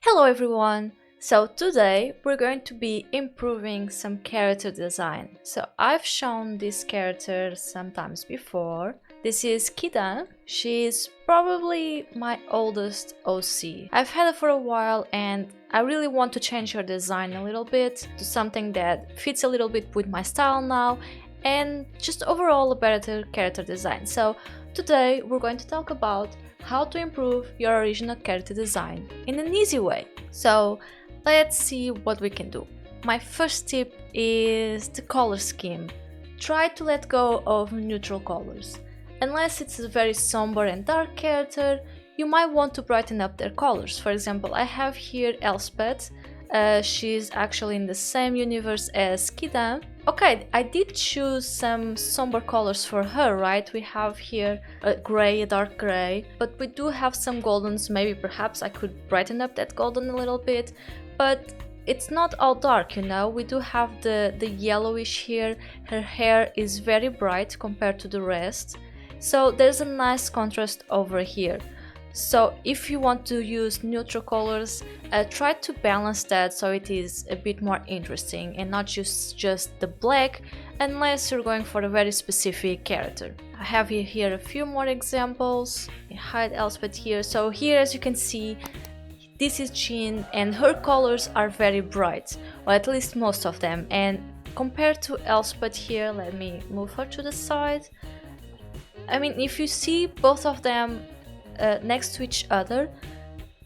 Hello everyone! So today we're going to be improving some character design. So I've shown this character sometimes before. This is Kidan. She's probably my oldest OC. I've had her for a while and I really want to change her design a little bit to something that fits a little bit with my style now and just overall a better character design. So today we're going to talk about how to improve your original character design in an easy way. So let's see what we can do. My first tip is the color scheme. Try to let go of neutral colors. Unless it's a very somber and dark character, you might want to brighten up their colors. For example, I have here Elspeth. She's actually in the same universe as Kidan. Okay, I did choose some somber colors for her, right? We have here a gray, a dark gray, but we do have some goldens. Maybe perhaps I could brighten up that golden a little bit, but it's not all dark, you know. We do have the yellowish here. Her hair is very bright compared to the rest, so there's a nice contrast over here. So if you want to use neutral colors, try to balance that so it is a bit more interesting and not just the black, unless you're going for a very specific character. I have here a few more examples. I hide Elspeth here. So here, as you can see, this is Jean and her colors are very bright, or at least most of them. And compared to Elspeth here, let me move her to the side. I mean, if you see both of them next to each other,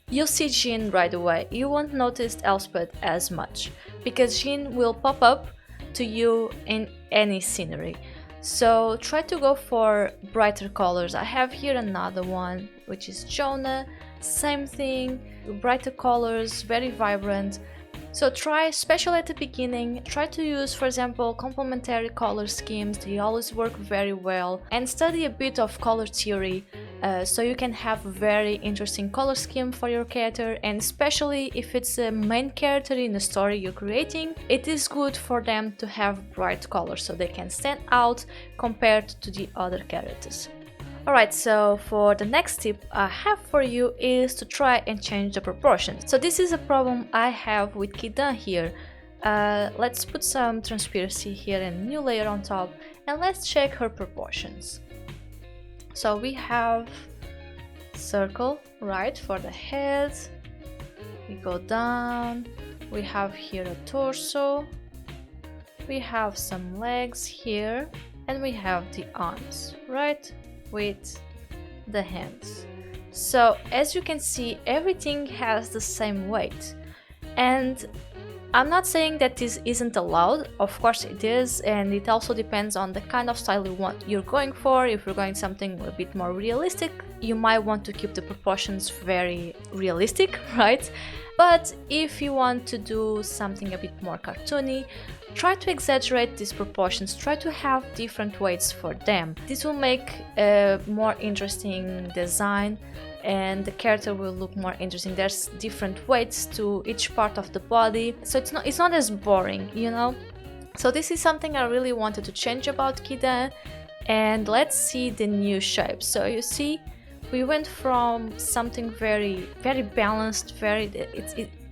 you'll see Jean right away. You won't notice Elspeth as much because Jean will pop up to you in any scenery. So try to go for brighter colors. I have here another one, which is Jonah. Same thing, brighter colors, very vibrant. So try, especially at the beginning, try to use, for example, complementary color schemes. They always work very well. And study a bit of color theory so you can have a very interesting color scheme for your character. And especially if it's a main character in the story you're creating, it is good for them to have bright colors so they can stand out compared to the other characters. Alright, so for the next tip I have for you is to try and change the proportions. So this is a problem I have with Kidan here. Let's put some transparency here and a new layer on top, and let's check her proportions. So we have circle, right, for the head. We go down, we have here a torso, we have some legs here, and we have the arms, right, with the hands. So as you can see, everything has the same weight, and I'm not saying that this isn't allowed. Of course it is, and it also depends on the kind of style you're going for. If you're going something a bit more realistic, you might want to keep the proportions very realistic, right? But if you want to do something a bit more cartoony, try to exaggerate these proportions, try to have different weights for them. This will make a more interesting design and the character will look more interesting. There's different weights to each part of the body, so it's not as boring, you know? So this is something I really wanted to change about Kidan, and let's see the new shape. So you see, we went from something very balanced,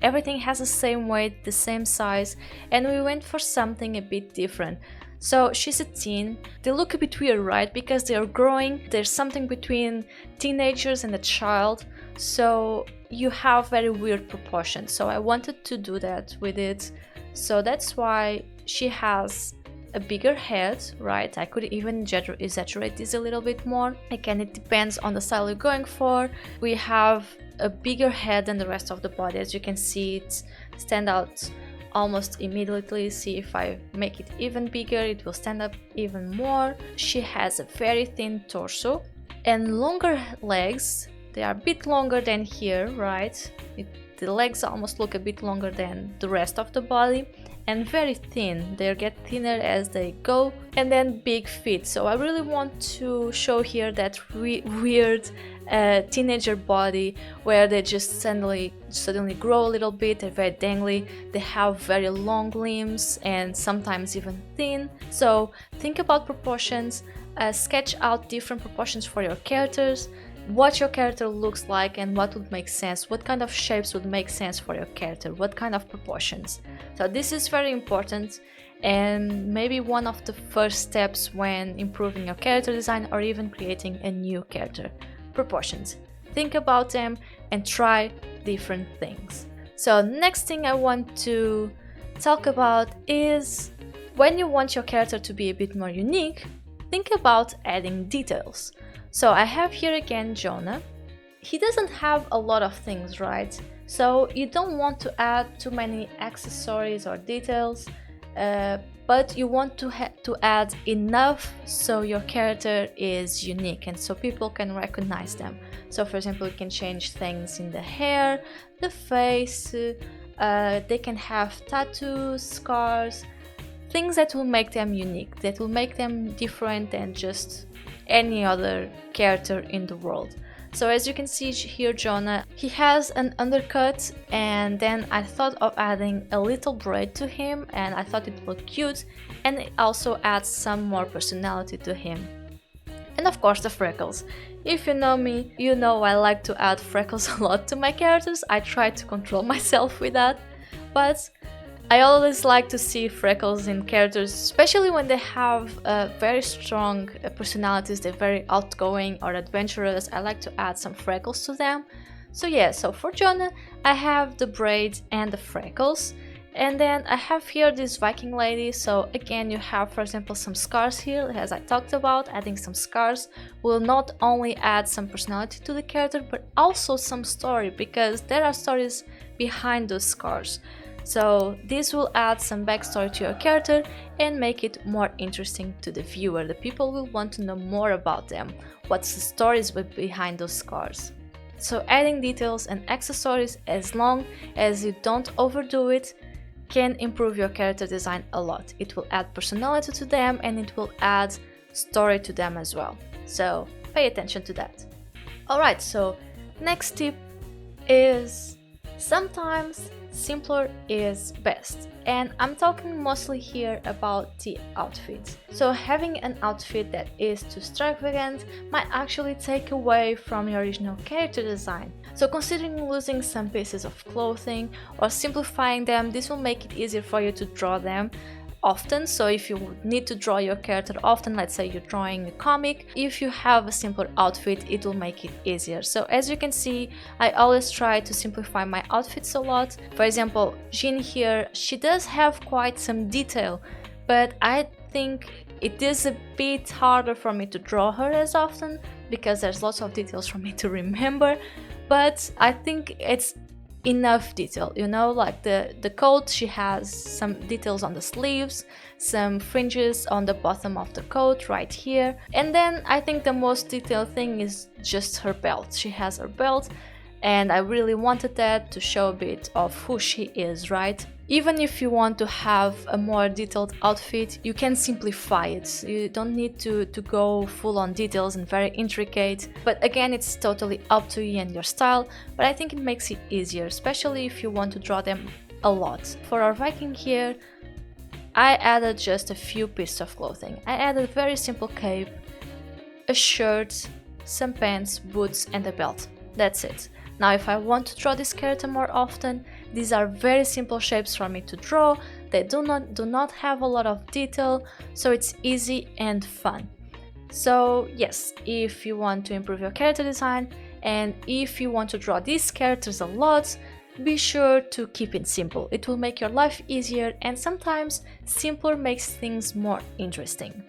everything has the same weight, the same size, and we went for something a bit different. So she's a teen. They look a bit weird, right? Because they are growing. There's something between teenagers and a child. So you have very weird proportions. So I wanted to do that with it. So that's why she has a bigger head, right? I could even exaggerate this a little bit more. Again, it depends on the style you're going for. We have a bigger head than the rest of the body. As you can see, it stands out almost immediately. See, if I make it even bigger, it will stand up even more. She has a very thin torso and longer legs. They are a bit longer than here, right? The legs almost look a bit longer than the rest of the body, and very thin. They get thinner as they go, and then big feet. So I really want to show here that weird teenager body where they just suddenly grow a little bit. They're very dangly, they have very long limbs and sometimes even thin. So think about proportions, sketch out different proportions for your characters, what your character looks like and what would make sense, what kind of shapes would make sense for your character, what kind of proportions. So this is very important and maybe one of the first steps when improving your character design or even creating a new character. Proportions. Think about them and try different things. So next thing I want to talk about is when you want your character to be a bit more unique, think about adding details. So I have here again Jonah. He doesn't have a lot of things, right? So you don't want to add too many accessories or details, but you want to add enough so your character is unique and so people can recognize them. So for example, you can change things in the hair, the face, they can have tattoos, scars, things that will make them unique, that will make them different than just any other character in the world. So as you can see here, Jonah, he has an undercut, and then I thought of adding a little braid to him and I thought it looked cute, and it also adds some more personality to him. And of course the freckles. If you know me, you know I like to add freckles a lot to my characters. I try to control myself with that, but I always like to see freckles in characters, especially when they have very strong personalities, they're very outgoing or adventurous. I like to add some freckles to them. So yeah, so for Jonah, I have the braids and the freckles. And then I have here this Viking lady. So again, you have, for example, some scars here. As I talked about, adding some scars will not only add some personality to the character, but also some story, because there are stories behind those scars. So this will add some backstory to your character and make it more interesting to the viewer. The people will want to know more about them, what's the stories behind those scars. So adding details and accessories, as long as you don't overdo it, can improve your character design a lot. It will add personality to them and it will add story to them as well. So pay attention to that. Alright, so next tip is sometimes simpler is best, and I'm talking mostly here about the outfit. So having an outfit that is too extravagant might actually take away from your original character design. So considering losing some pieces of clothing or simplifying them, this will make it easier for you to draw them often. So if you need to draw your character often, let's say you're drawing a comic, if you have a simpler outfit, it will make it easier. So as you can see, I always try to simplify my outfits a lot. For example, Jean here, she does have quite some detail, but I think it is a bit harder for me to draw her as often because there's lots of details for me to remember, but I think it's enough detail, you know, like the coat, she has some details on the sleeves, some fringes on the bottom of the coat right here, and then I think the most detailed thing is just her belt. She has her belt and I really wanted that to show a bit of who she is, right? Even if you want to have a more detailed outfit, you can simplify it. You don't need to go full on details and very intricate. But again, it's totally up to you and your style, but I think it makes it easier, especially if you want to draw them a lot. For our Viking here, I added just a few pieces of clothing. I added a very simple cape, a shirt, some pants, boots and a belt. That's it. Now if I want to draw this character more often, these are very simple shapes for me to draw. They do not have a lot of detail, so it's easy and fun. So yes, if you want to improve your character design and if you want to draw these characters a lot, be sure to keep it simple. It will make your life easier, and sometimes simpler makes things more interesting.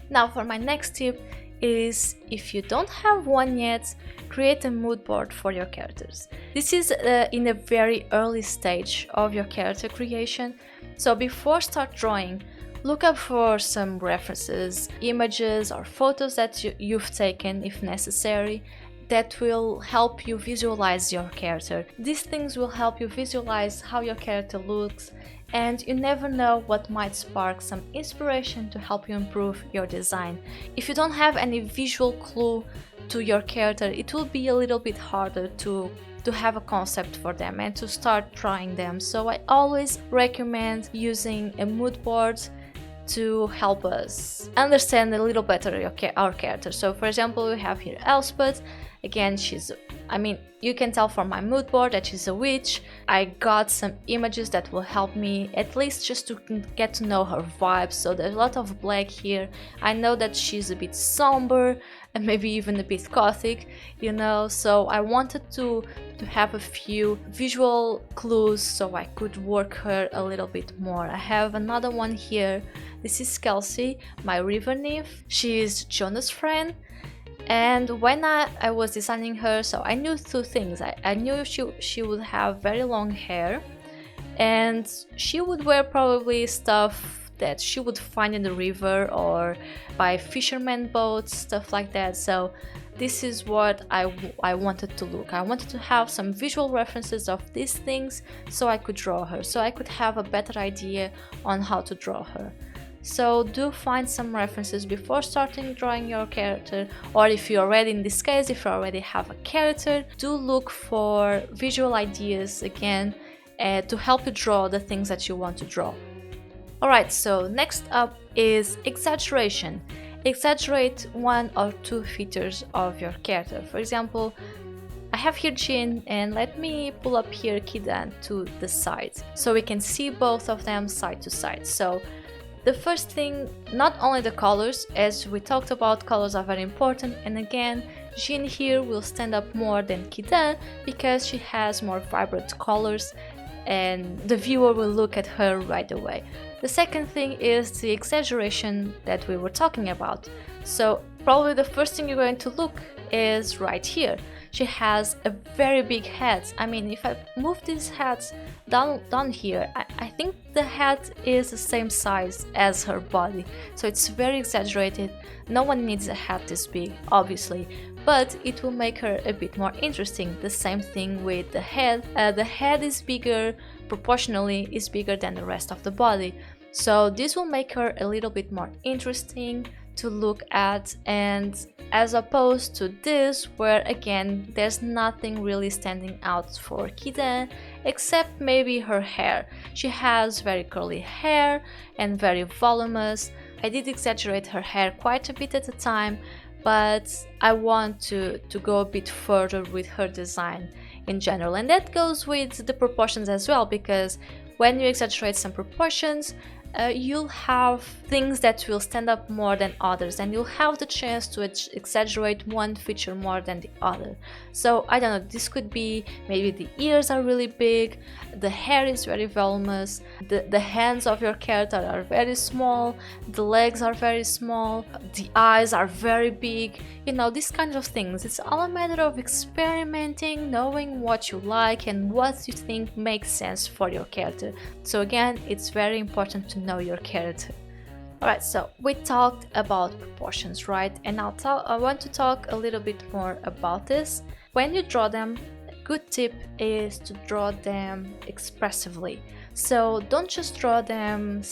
Now for my next tip is, if you don't have one yet, create a mood board for your characters. This is in a very early stage of your character creation, so before start drawing, look up for some references, images or photos that you've taken if necessary, that will help you visualize your character. These things will help you visualize how your character looks, and you never know what might spark some inspiration to help you improve your design. If you don't have any visual clue to your character, it will be a little bit harder to have a concept for them and to start drawing them. So I always recommend using a mood board to help us understand a little better our character. So for example, we have here Elspeth. Again, I mean, you can tell from my mood board that she's a witch. I got some images that will help me at least just to get to know her vibes. So there's a lot of black here. I know that she's a bit somber and maybe even a bit gothic, you know, so I wanted to have a few visual clues so I could work her a little bit more. I have another one here. This is Kelsey, my river nymph. She is Jonah's friend. And when I was designing her, so I knew two things. I knew she would have very long hair, and she would wear probably stuff that she would find in the river or by fishermen boats, stuff like that. So this is what I wanted to look. I wanted to have some visual references of these things so I could draw her, so I could have a better idea on how to draw her. So do find some references before starting drawing your character, or if you already, in this case, if you already have a character, do look for visual ideas again to help you draw the things that you want to draw. Alright, so next up is exaggeration. Exaggerate one or two features of your character. For example, I have here Jin, and let me pull up here Kidan to the side so we can see both of them side to side. So the first thing, not only the colors, as we talked about, colors are very important, and again, Jin here will stand up more than Kidan because she has more vibrant colors and the viewer will look at her right away. The second thing is the exaggeration that we were talking about. So probably the first thing you're going to look is right here. She has a very big head. I mean, if I move this head down here, I think the head is the same size as her body. So it's very exaggerated. No one needs a head this big, obviously, but it will make her a bit more interesting. The same thing with the head. The head is bigger, proportionally is bigger than the rest of the body. So this will make her a little bit more interesting to look at, and as opposed to this, where again there's nothing really standing out for Kidan except maybe her hair. She has very curly hair and very voluminous. I did exaggerate her hair quite a bit at the time, but I want to go a bit further with her design in general, and that goes with the proportions as well, because when you exaggerate some proportions, you'll have things that will stand up more than others, and you'll have the chance to exaggerate one feature more than the other. So I don't know, this could be maybe the ears are really big, the hair is very voluminous, the hands of your character are very small, the legs are very small, the eyes are very big, you know, these kinds of things. It's all a matter of experimenting, knowing what you like and what you think makes sense for your character. So again, it's very important to know your character. Alright, so we talked about proportions, right? And I want to talk a little bit more about this. When you draw them, a good tip is to draw them expressively. So don't just draw them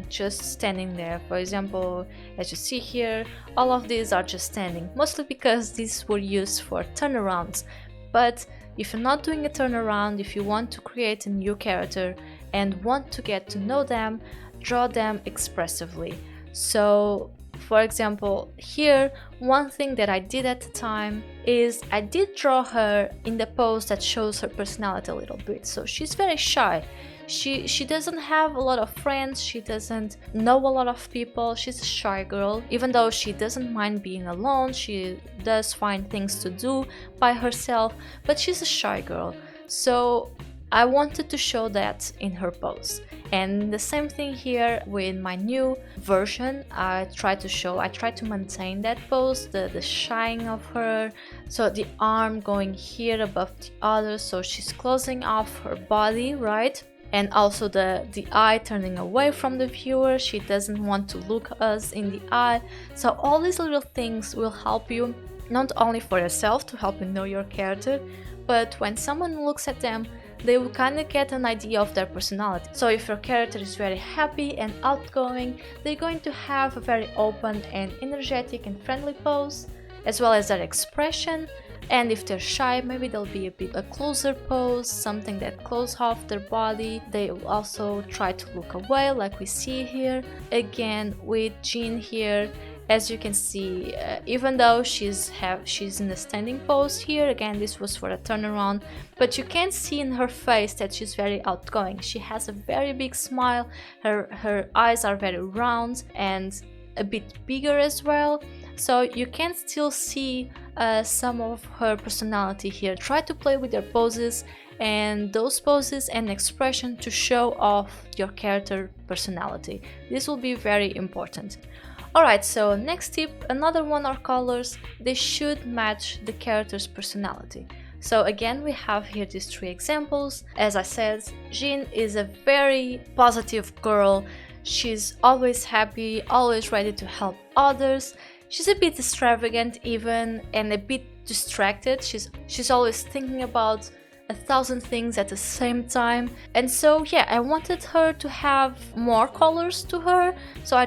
just standing there. For example, as you see here, all of these are just standing, mostly because these were used for turnarounds. But if you're not doing a turnaround, if you want to create a new character and want to get to know them, draw them expressively. So for example, here, one thing that I did at the time is I did draw her in the pose that shows her personality a little bit. So she's very shy. She doesn't have a lot of friends, she doesn't know a lot of people, she's a shy girl. Even though she doesn't mind being alone, she does find things to do by herself, but she's a shy girl. So I wanted to show that in her pose. And the same thing here with my new version. I try to maintain that pose, the shine of her. So the arm going here above the other, so she's closing off her body, right? And also the eye turning away from the viewer. She doesn't want to look us in the eye. So all these little things will help you, not only for yourself to help you know your character, but when someone looks at them, they will kind of get an idea of their personality. So if your character is very happy and outgoing, they're going to have a very open and energetic and friendly pose, as well as their expression. And if they're shy, maybe there'll be a closer pose, something that closes off their body. They will also try to look away, like we see here. Again, with Jean here, As you can see, even though she's in a standing pose here, again this was for a turnaround, but you can see in her face that she's very outgoing. She has a very big smile, her eyes are very round and a bit bigger as well, so you can still see some of her personality here. Try to play with your poses and those poses and expression to show off your character personality. This will be very important. Alright, so next tip, another one are colors. They should match the character's personality. So again, we have here these 3 examples. As I said, Jean is a very positive girl. She's always happy, always ready to help others. She's a bit extravagant even, and a bit distracted. She's always thinking about 1,000 things at the same time, and so yeah, I wanted her to have more colors to her, so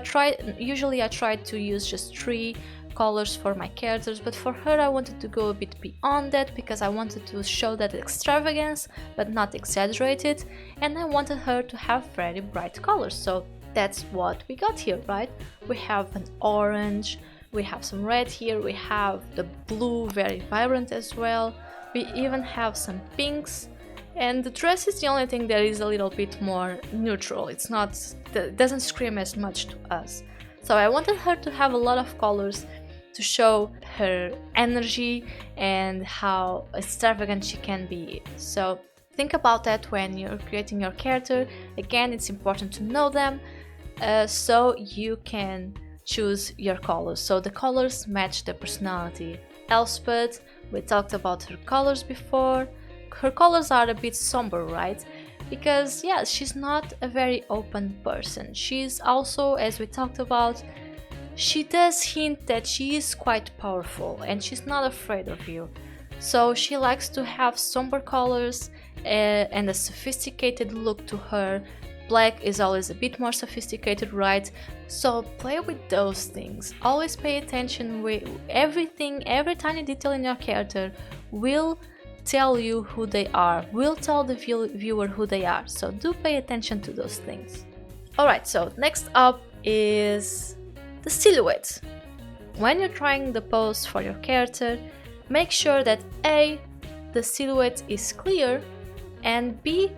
usually I try to use just 3 colors for my characters, but for her I wanted to go a bit beyond that because I wanted to show that extravagance but not exaggerated, and I wanted her to have very bright colors. So that's what we got here, right? We have an orange, we have some red here, we have the blue, very vibrant as well. We even have some pinks, and the dress is the only thing that is a little bit more neutral. It doesn't scream as much to us. So I wanted her to have a lot of colors to show her energy and how extravagant she can be. So think about that when you're creating your character. Again, it's important to know them so you can choose your colors. So the colors match the personality. Elspeth, we talked about her colors before. Her colors are a bit somber, right? Because yeah, she's not a very open person. She's also, as we talked about, she does hint that she is quite powerful and she's not afraid of you. So she likes to have somber colors and a sophisticated look to her. Black is always a bit more sophisticated, right? So play with those things. Always pay attention with everything, every tiny detail in your character will tell you who they are, will tell the viewer who they are. So do pay attention to those things. Alright, so next up is the silhouette. When you're trying the pose for your character, make sure that A, the silhouette is clear, and B,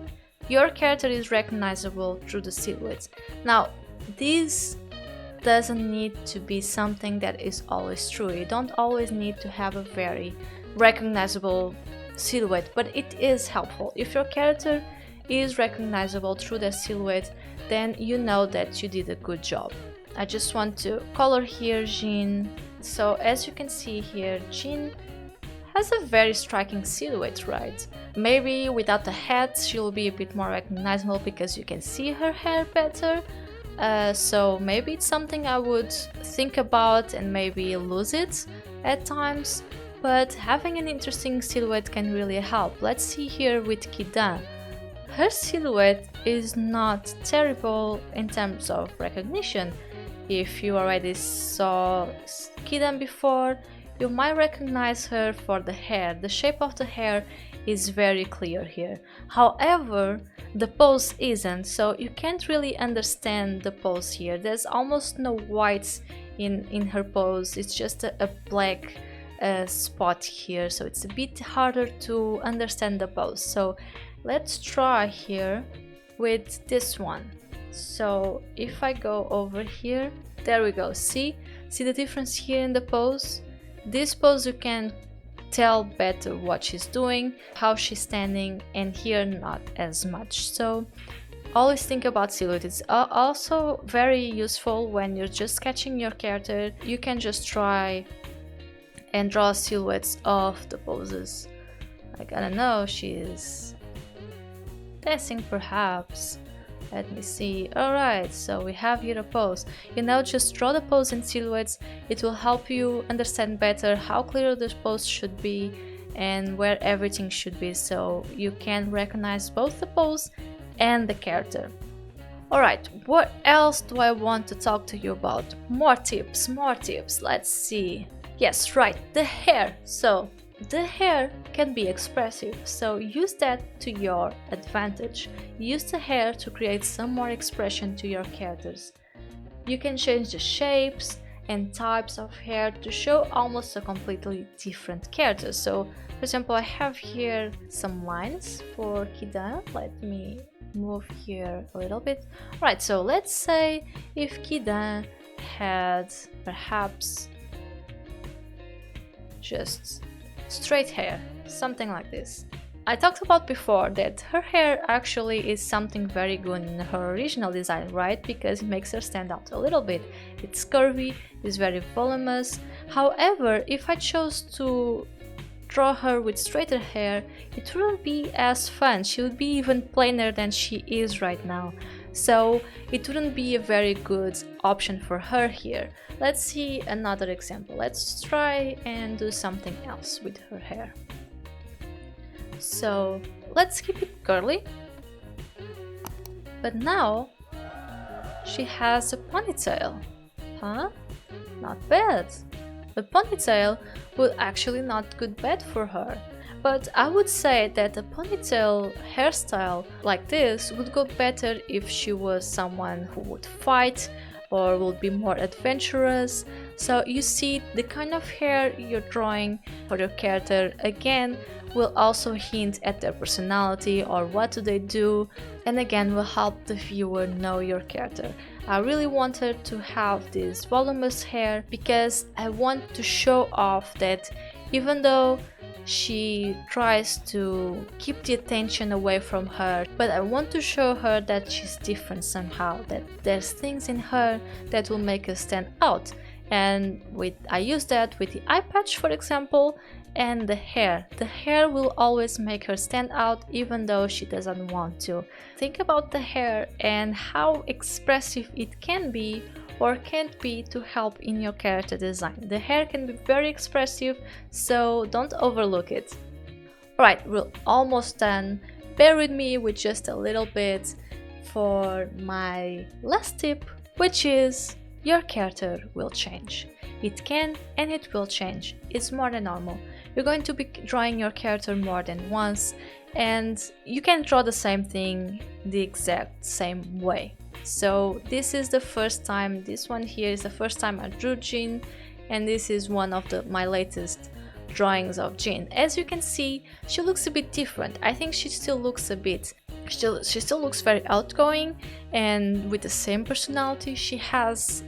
your character is recognizable through the silhouette. Now, this doesn't need to be something that is always true. You don't always need to have a very recognizable silhouette, but it is helpful. If your character is recognizable through the silhouette, then you know that you did a good job. I just want to color here Jean. So as you can see here, Jean has a very striking silhouette, right? Maybe without the hat she'll be a bit more recognizable because you can see her hair better. So maybe it's something I would think about and maybe lose it at times. But having an interesting silhouette can really help. Let's see here with Kidan. Her silhouette is not terrible in terms of recognition. If you already saw Kidan before, you might recognize her for the hair. The shape of the hair is very clear here. However, the pose isn't, so you can't really understand the pose here. There's almost no whites in her pose. It's just a black spot here, so it's a bit harder to understand the pose. So let's try here with this one. So if I go over here, there we go. See the difference here in the pose? This pose you can tell better what she's doing, how she's standing, and here not as much. So always think about silhouette. It's also very useful when you're just sketching your character. You can just try and draw silhouettes of the poses. Like, I don't know, she is dancing perhaps. Let me see. Alright, so we have here a pose. You now just draw the pose in silhouettes. It will help you understand better how clear this pose should be and where everything should be, so you can recognize both the pose and the character. Alright, what else do I want to talk to you about? More tips. Let's see. Yes, right, the hair. So the hair can be expressive, so use that to your advantage. Use the hair to create some more expression to your characters. You can change the shapes and types of hair to show almost a completely different character. So for example, I have here some lines for Kida. Let me move here a little bit. Right, so let's say if Kida had perhaps just straight hair, something like this. I talked about before that her hair actually is something very good in her original design, right? Because it makes her stand out a little bit. It's curvy, it's very voluminous. However, if I chose to draw her with straighter hair, it wouldn't be as fun. She would be even plainer than she is right now. So it wouldn't be a very good option for her here. Let's see another example. Let's try and do something else with her hair. So let's keep it curly. But now she has a ponytail. Huh? Not bad. A ponytail would actually not good bad for her. But I would say that a ponytail hairstyle like this would go better if she was someone who would fight or would be more adventurous. So you see, the kind of hair you're drawing for your character again will also hint at their personality or what do they do, and again will help the viewer know your character. I really wanted to have this voluminous hair because I want to show off that even though she tries to keep the attention away from her, but I want to show her that she's different somehow, that there's things in her that will make her stand out. And I use that with the eye patch, for example, and the hair. The hair will always make her stand out even though she doesn't want to. Think about the hair and how expressive it can be or can't be to help in your character design. The hair can be very expressive, so don't overlook it. Right, we're almost done. Bear with me with just a little bit for my last tip, which is your character will change. It can and it will change. It's more than normal. You're going to be drawing your character more than once, and you can draw the same thing the exact same way. So this is the first time, this one here is the first time I drew Jean, and this is one of my latest drawings of Jean. As you can see, she looks a bit different. I think she still looks a bit, she still looks very outgoing and with the same personality. She has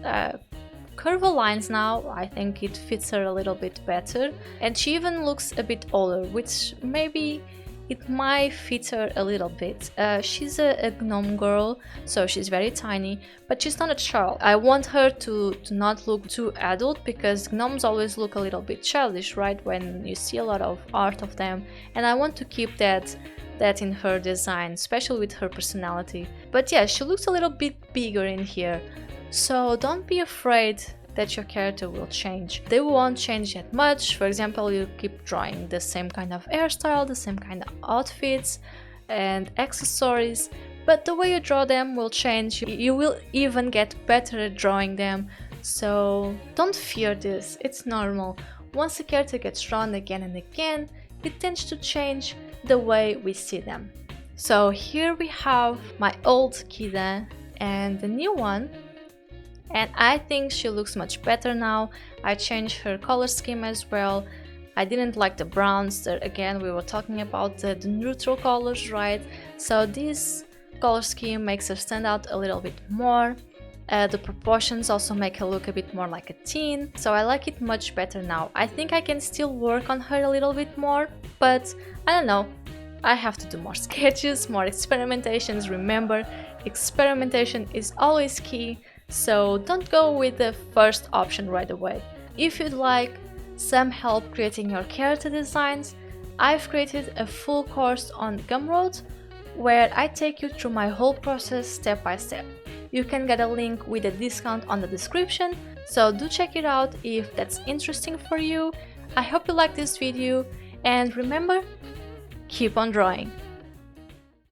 curvy lines now. I think it fits her a little bit better, and she even looks a bit older, which maybe it might fit her a little bit. She's a gnome girl, so she's very tiny, but she's not a child. I want her to not look too adult, because gnomes always look a little bit childish, right, when you see a lot of art of them, and I want to keep that in her design, especially with her personality. But yeah, she looks a little bit bigger in here, so don't be afraid that your character will change. They won't change that much. For example, you keep drawing the same kind of hairstyle, the same kind of outfits and accessories, but the way you draw them will change. You will even get better at drawing them, so don't fear this, it's normal. Once a character gets drawn again and again, it tends to change the way we see them. So here we have my old Kida and the new one, and I think she looks much better now. I changed her color scheme as well. I didn't like the browns. Again, we were talking about the neutral colors, right? So this color scheme makes her stand out a little bit more. The proportions also make her look a bit more like a teen, so I like it much better now. I think I can still work on her a little bit more, but I don't know. I have to do more sketches, more experimentations. Remember, experimentation is always key. So don't go with the first option right away. If you'd like some help creating your character designs, I've created a full course on Gumroad where I take you through my whole process step by step. You can get a link with a discount on the description, so do check it out if that's interesting for you. I hope you like this video, and remember, keep on drawing!